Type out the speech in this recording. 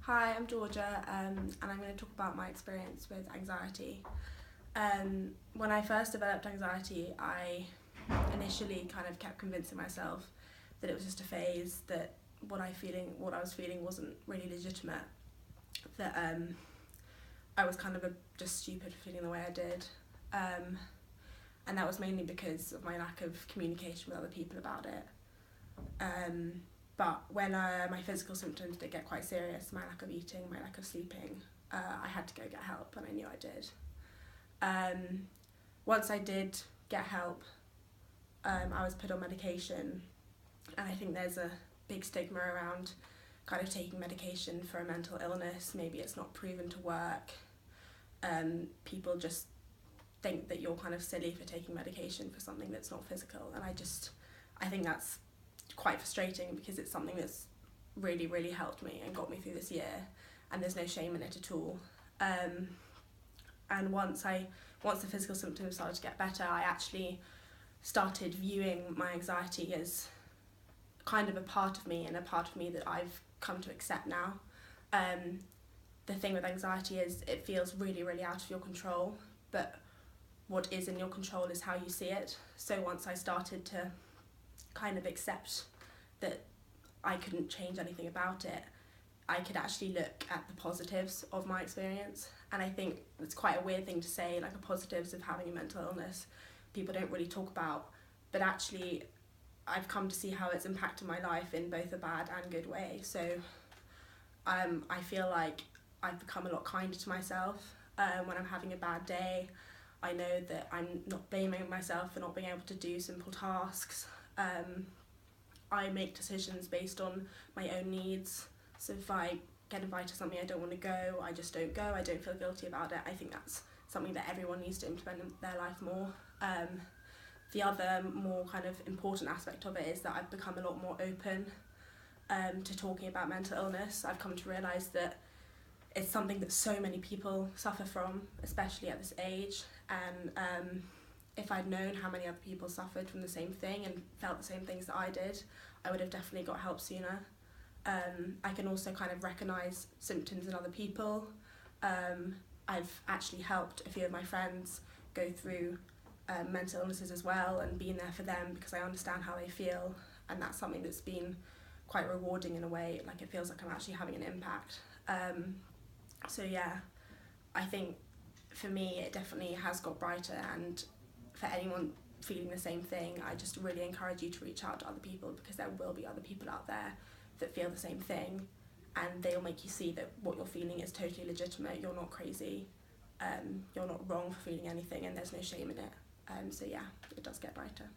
Hi, I'm Georgia, and I'm going to talk about my experience with anxiety. When I first developed anxiety, I initially kind of kept convincing myself that it was just a phase, that what I was feeling wasn't really legitimate, that I was kind of just stupid for feeling the way I did, and that was mainly because of my lack of communication with other people about it. But when my physical symptoms did get quite serious, my lack of eating, my lack of sleeping, I had to go get help, and I knew I did. Once I did get help, I was put on medication, and I think there's a big stigma around kind of taking medication for a mental illness. Maybe it's not proven to work. People just think that you're kind of silly for taking medication for something that's not physical, and I think that's quite frustrating, because it's something that's really, really helped me and got me through this year, and there's no shame in it at all. And once the physical symptoms started to get better, I actually started viewing my anxiety as kind of a part of me, and a part of me that I've come to accept now. The thing with anxiety is it feels really, really out of your control, but what is in your control is how you see it. So once I started to kind of accept that I couldn't change anything about it, I could actually look at the positives of my experience. And I think it's quite a weird thing to say, like, the positives of having a mental illness people don't really talk about, but actually I've come to see how it's impacted my life in both a bad and good way. So I feel like I've become a lot kinder to myself. When I'm having a bad day, I know that I'm not blaming myself for not being able to do simple tasks. I make decisions based on my own needs. So if I get invited to something I don't want to go, I just don't go. I don't feel guilty about it. I think that's something that everyone needs to implement in their life more. The other more kind of important aspect of it is that I've become a lot more open to talking about mental illness. I've come to realise that it's something that so many people suffer from, especially at this age. And if I'd known how many other people suffered from the same thing and felt the same things that I did, I would have definitely got help sooner. I can also kind of recognise symptoms in other people. I've actually helped a few of my friends go through mental illnesses as well, and been there for them because I understand how they feel, and that's something that's been quite rewarding in a way. Like, it feels like I'm actually having an impact. So yeah, I think for me it definitely has got brighter, and for anyone feeling the same thing, I just really encourage you to reach out to other people, because there will be other people out there that feel the same thing, and they'll make you see that what you're feeling is totally legitimate. You're not crazy, you're not wrong for feeling anything, and there's no shame in it. So yeah, it does get brighter.